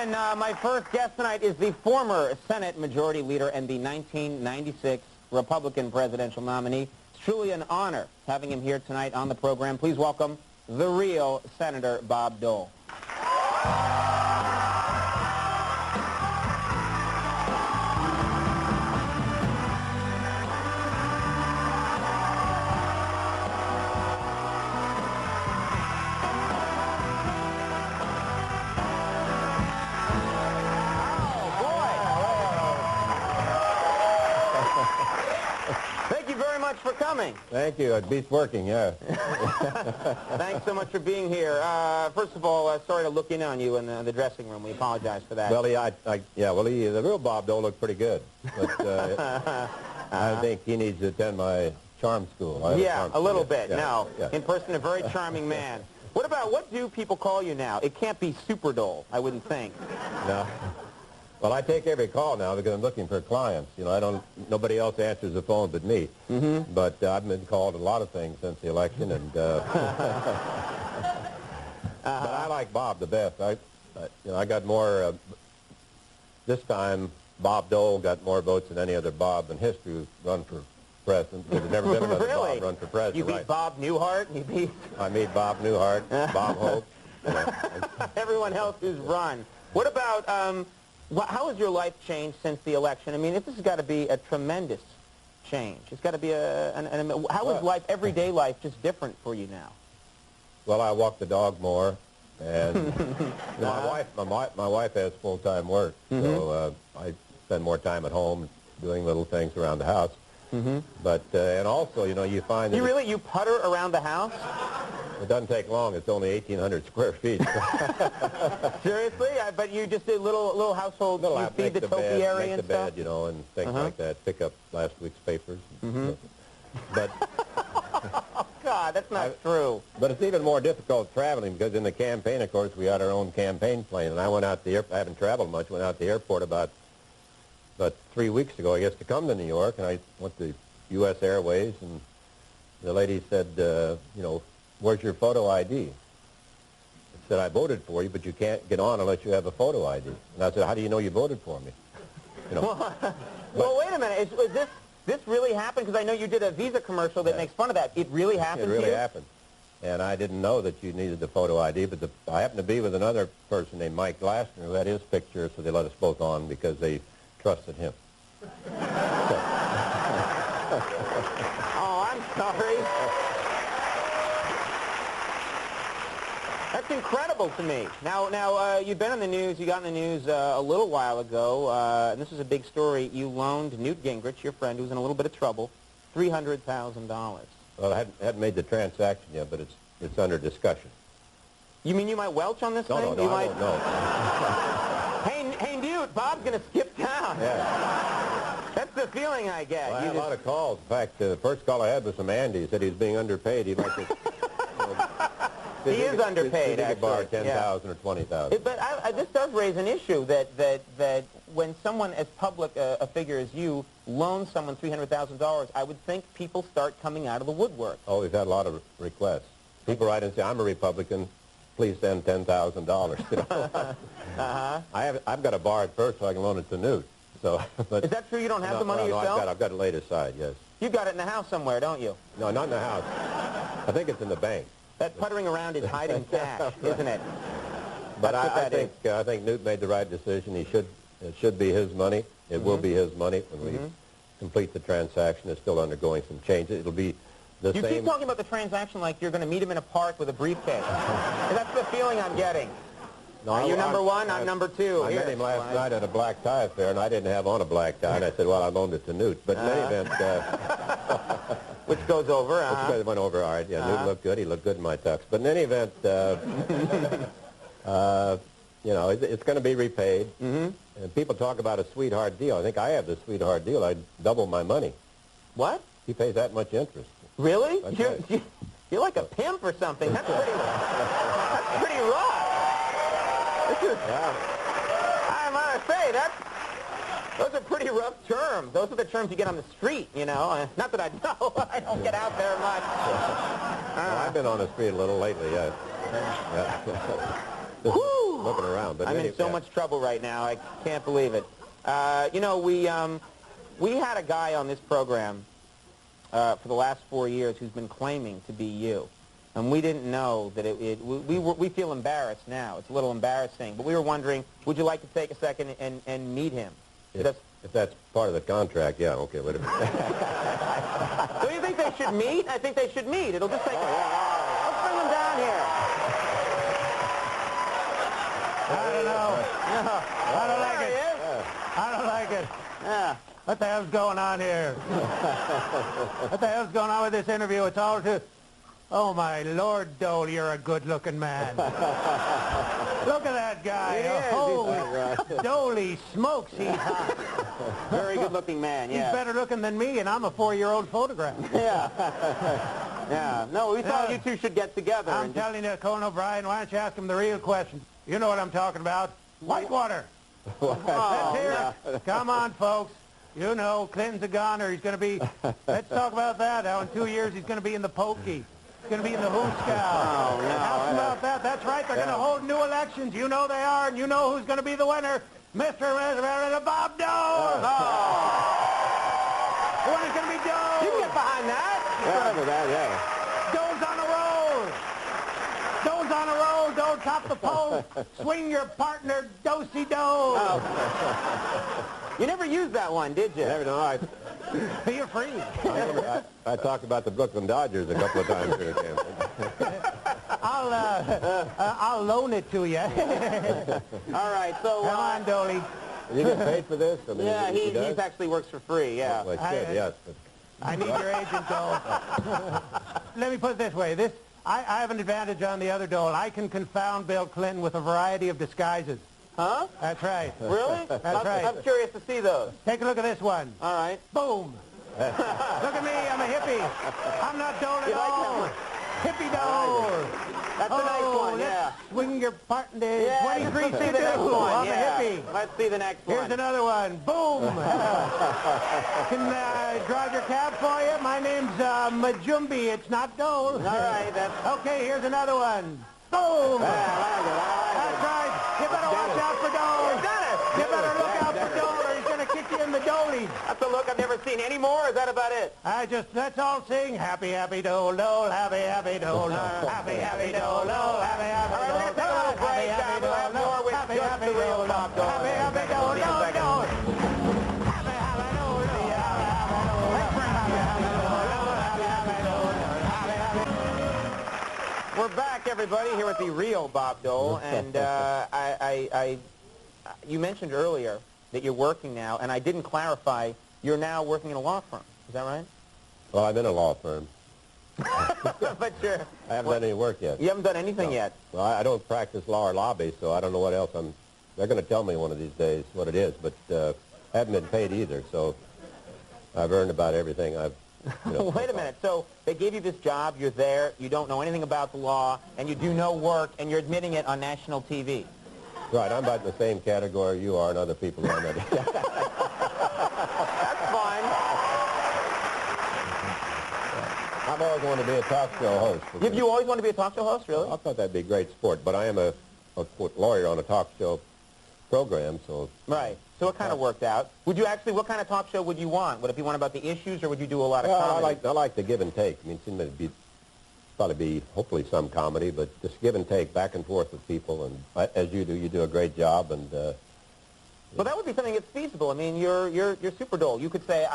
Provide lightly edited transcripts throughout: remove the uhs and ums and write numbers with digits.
Gentlemen, my first guest tonight is the former Senate Majority Leader and the 1996 Republican presidential nominee. It's truly an honor having him here tonight on the program. Please welcome the real Senator Bob Dole. Thank you very much for coming. Thank you. It beats working, yeah. Thanks so much for being here. First of all, sorry to look in on you in the dressing room. We apologize for that. Well, the real Bob Dole looked pretty good. But I think he needs to attend my charm school. Yeah, a little bit. Yeah, No, yeah. in person, a very charming man. What do people call you now? It can't be Super Dole, I wouldn't think. No. Well, I take every call now because I'm looking for clients. You know, nobody else answers the phone but me. Mm-hmm. But I've been called a lot of things since the election, and but I like Bob the best. I got more. This time, Bob Dole got more votes than any other Bob in history who's run for president. There's never been another Really? Bob run for president. You beat right. Bob Newhart? I beat Bob Newhart, Bob Hope. Everyone else who's run. What about? How has your life changed since the election? I mean, this has got to be a tremendous change. It's got to be how is life, everyday life, just different for you now? Well, I walk the dog more, and my wife has full-time work, so I spend more time at home doing little things around the house. Mm-hmm. But and also, you know, you find that you putter around the house? It doesn't take long. It's only 1,800 square feet. Seriously? But you just do little household, you feed the topiary and stuff? Make the bed, you know, and things like that. Pick up last week's papers. Mm-hmm. But oh, God, that's not true. But it's even more difficult traveling because in the campaign, of course, we had our own campaign plane. And I went out to the airport. I haven't traveled much. Went out to the airport about 3 weeks ago, I guess, to come to New York. And I went to U.S. Airways, and the lady said, you know, where's your photo ID? I said, I voted for you, but you can't get on unless you have a photo ID. And I said, how do you know you voted for me? You know. Well, wait a minute. Is this really happened? Because I know you did a Visa commercial that makes fun of that. It really happened to you? It really happened. And I didn't know that you needed the photo ID, but I happened to be with another person named Mike Glassner who had his picture, so they let us both on because they trusted him. Oh, I'm sorry. That's incredible to me. Now, you've been in the news. You got in the news a little while ago, and this is a big story. You loaned Newt Gingrich, your friend, who's in a little bit of trouble, $300,000. Well, I hadn't made the transaction yet, but it's under discussion. You mean you might welch on this thing? No, I don't know. Hey, Newt, Bob's going to skip town. Yeah. That's the feeling I get. Well, I had a lot of calls. In fact, the first call I had was from Andy. He said he was being underpaid. He'd like to... He is underpaid, actually. He could borrow $10,000 or $20,000. But this does raise an issue that when someone as public a figure as you loans someone $300,000, I would think people start coming out of the woodwork. Oh, we've had a lot of requests. People write and say, I'm a Republican. Please send $10,000. You know? I've got to borrow it first so I can loan it to Newt. So, but is that true? You don't have the money yourself? I've got it laid aside, yes. You got it in the house somewhere, don't you? No, not in the house. I think it's in the bank. That puttering around is hiding cash, isn't it? But I think Newt made the right decision. It should be his money. It will be his money when we complete the transaction. It's still undergoing some changes. It'll be the same. You keep talking about the transaction like you're going to meet him in a park with a briefcase. That's the feeling I'm getting. No, you're number one, I'm number two. I met him last night at a black tie affair, and I didn't have on a black tie. And I said, well, I loaned it to Newt. But in any event... which goes over, Which went over, all right. Yeah, Newt looked good. He looked good in my tux. But in any event, you know, it's going to be repaid. And people talk about a sweetheart deal. I think I have the sweetheart deal. I'd double my money. What? He pays that much interest. Really? Right. You're like a pimp or something. That's pretty rough. I must say, those are pretty rough terms. Those are the terms you get on the street, you know. Not that I know. I don't get out there much. Well, I've been on the street a little lately, yeah. Whew. looking around. But I'm in so much trouble right now. I can't believe it. You know, we had a guy on this program for the last 4 years who's been claiming to be you. And we didn't know that we feel embarrassed now. It's a little embarrassing. But we were wondering, would you like to take a second and meet him? If that's part of the contract, yeah, okay, wait a minute. Do you think they should meet? I think they should meet. It'll just take let's bring them down here. I don't know. I don't like it. I don't like it. Yeah. What the hell's going on here? What the hell's going on with this interview? It's all to... Oh, my Lord, Dole, you're a good-looking man. Look at that guy. Holy Dole smokes, he's hot. Very good-looking man, yeah. He's better looking than me, and I'm a 4-year-old photograph. Yeah. Yeah. No, we thought you two should get together. I'm telling you, Conan O'Brien, why don't you ask him the real question? You know what I'm talking about. Whitewater. Let's hear it. Come on, folks. You know, Clinton's a goner. He's going to be... Let's talk about that. How in 2 years he's going to be in the pokey. He's going to be in the Hooskow. Oh, no. Ask him about that. That's right. They're going to hold new elections. You know they are, and you know who's going to be the winner. Mr. Bob Dole. The winner's going to be Dole. You can get behind that. Dole's on a roll. Dole's on a roll. Dole top the pole. Swing your partner, Dosey Dole. You never used that one, did you? Never know. You're free. I talked about the Brooklyn Dodgers a couple of times during the campaign. I'll loan it to you. All right, so... Come on, Dole. You get paid for this? I mean, Yeah, he he actually works for free, yeah. Well, I should, yes. But I need your agent, Dole. Let me put it this way. I have an advantage on the other Dole. I can confound Bill Clinton with a variety of disguises. Huh? That's right. Really? That's right. I'm curious to see those. Take a look at this one. All right. Boom. Look at me. I'm a hippie. I'm not Dole at You like that all. one? Hippie Dole. That's a nice one, yeah. Swing your partner. Yeah, 23 let's see the next one. I'm Yeah. a hippie. Let's see the next one. Here's another one. Boom. Can drive your cab for you? My name's Majumbi. It's not Dole. All right, that's... Okay, here's another one. Boom. That's right. You better watch out for Dole. You've done it. You better look out for Dole or he's going to kick you in the dolies. That's a look I've never seen. Any more? Is that about it? Let's all sing happy, happy Dole, Dole, happy, happy Dole, Dole, happy, happy Dole, Dole, happy, happy All right, we're going to take a little break. We'll have more with happy, just happy the real Dole, Bob Dole. happy, happy Dole, Dole, Dole. Happy, happy Dole, Dole, We're back, everybody, here with the real Bob Dole, and you mentioned earlier that you're working now, and I didn't clarify, you're now working in a law firm. Is that right? well, I'm in a law firm. But you're... I haven't done any work yet. You haven't done anything yet? Well, I don't practice law or lobby, so I don't know what else They're going to tell me one of these days what it is, but I haven't been paid either, so I've earned about everything I've... Wait a minute. So they gave you this job, you're there, you don't know anything about the law, and you do no work, and you're admitting it on national TV. Right, I'm about in the same category you are and other people are. That's fine. I've always wanted to be a talk show host. Did you always want to be a talk show host, really? I thought that'd be a great sport, but I am a lawyer on a talk show program, so... Right. So it kind of worked out. Would you actually, what kind of talk show would you want? Would it be one about the issues, or would you do a lot of comedy? I like the give and take. I mean, it seems to be probably be hopefully some comedy, but just give and take, back and forth with people, and as you do a great job, and... Well, that would be something that's feasible. I mean, you're Super Dole. You could say,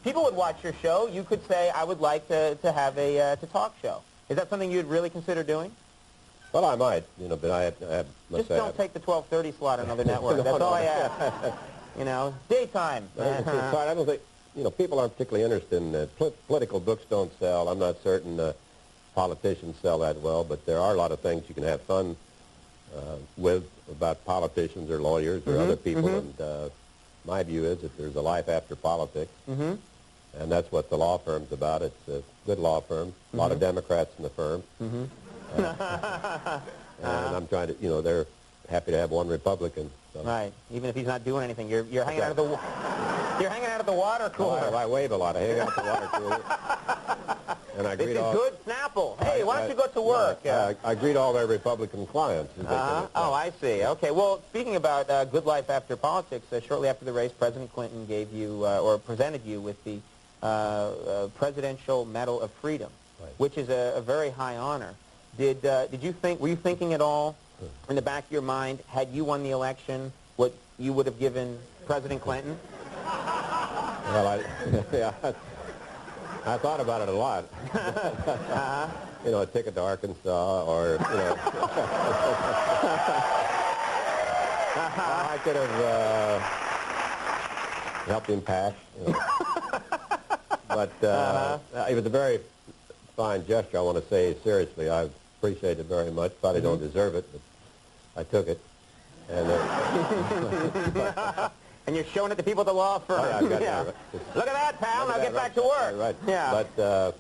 people would watch your show. You could say, I would like to have a talk show. Is that something you'd really consider doing? Well, I might, but I have Just don't take the 12:30 slot on another network. That's all I ask. Daytime. I don't think, people aren't particularly interested in political books don't sell. I'm not certain politicians sell that well, but there are a lot of things you can have fun with about politicians or lawyers or other people, and my view is that there's a life after politics, and that's what the law firm's about. It's a good law firm, a lot of Democrats in the firm, and I'm trying to, they're happy to have one Republican. So. Right, even if he's not doing anything, you're hanging out of the water cooler. I wave a lot. I hang out at the water cooler. And I This greet is all, good Snapple. Hey, why don't you go to work? I greet all their Republican clients. Oh, I see. Okay. Well, speaking about good life after politics, shortly after the race, President Clinton gave you, or presented you with the Presidential Medal of Freedom, right, which is a very high honor. Did you think, were you thinking at all in the back of your mind, had you won the election, what you would have given President Clinton? Well, yeah, I thought about it a lot. You know, a ticket to Arkansas, or, you know. I could have helped him pass, you know. But it was a very fine gesture, I want to say, seriously. I appreciate it very much. Probably don't deserve it, but I took it. And and you're showing it to people at the law firm. Oh, yeah, I've got yeah. that, right. Look at that, pal. Now get back to work. Right. Yeah. But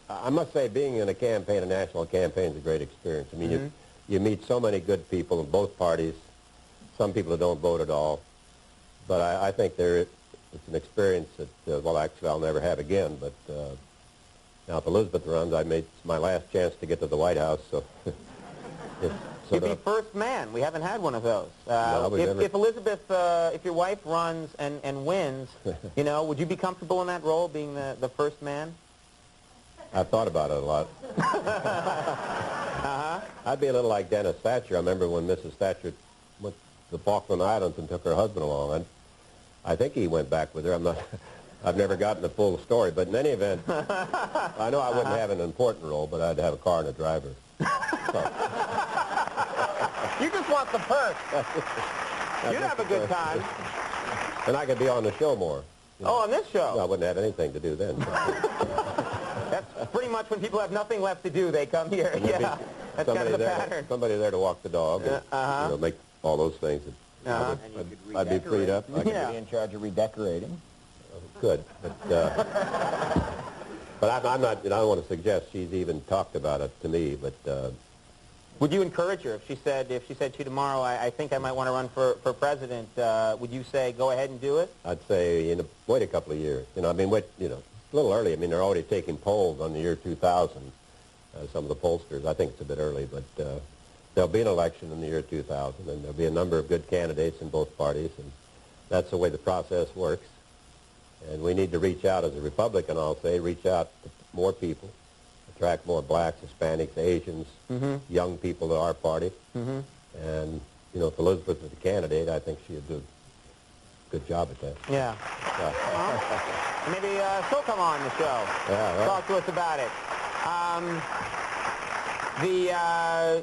I must say, being in a campaign, a national campaign, is a great experience. I mean, you meet so many good people in both parties. Some people that don't vote at all. But I think it's an experience that, well, actually, I'll never have again. But now, if Elizabeth runs, it's my last chance to get to the White House. So You'd be first man. We haven't had one of those. No, if Elizabeth, if your wife runs and wins, you know, would you be comfortable in that role, being the first man? I've thought about it a lot. I'd be a little like Dennis Thatcher. I remember when Mrs. Thatcher went to the Falkland Islands and took her husband along. I think he went back with her. I've never gotten the full story, but in any event, I know I wouldn't have an important role, but I'd have a car and a driver. So. You just want the perk. You'd have a good time. And I could be on the show more. You know. Oh, on this show? No, I wouldn't have anything to do then. That's pretty much when people have nothing left to do, they come here. Yeah, that's kind of the pattern. Somebody there to walk the dog and you know, make all those things. I'd be freed up. I could be in charge of redecorating. Good, but I'm not. You know, I don't want to suggest she's even talked about it to me. But would you encourage her if she said to you tomorrow, I think I might want to run for president? Would you say go ahead and do it? I'd say, you know, wait a couple of years. You know, I mean, wait. You know, a little early. I mean, they're already taking polls on the year 2000. Some of the pollsters. I think it's a bit early, but there'll be an election in the year 2000, and there'll be a number of good candidates in both parties, and that's the way the process works. And we need to reach out as a Republican, I'll say, reach out to more people, attract more blacks, Hispanics, Asians, young people to our party. And, you know, if Elizabeth was the candidate, I think she would do a good job at that. Yeah. Maybe she'll come on the show. Yeah, right. Talk to us about it.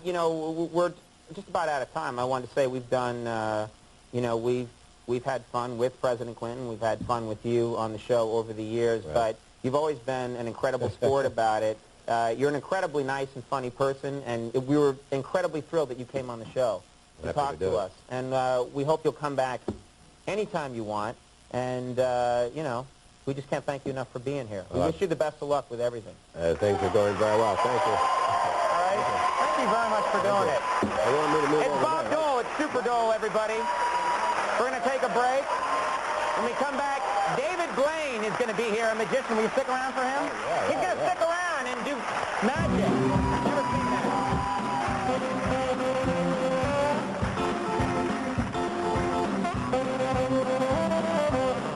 You know, we're just about out of time. I wanted to say we've done, you know, we've had fun with President Clinton. We've had fun with you on the show over the years, right, but you've always been an incredible sport about it. You're an incredibly nice and funny person, and we were incredibly thrilled that you came on the show to talk to us. And we hope you'll come back anytime you want. And, you know, we just can't thank you enough for being here. We wish you the best of luck with everything. Things are going very well. Thank you. All right. Thank you very much for doing it. I wanted me to move It's over Bob there. Dole. It's Super Dole, everybody. We're going to take a break. When we come back, David Blaine is going to be here, a magician. Will you stick around for him? Oh, yeah, He's going to stick around and do magic.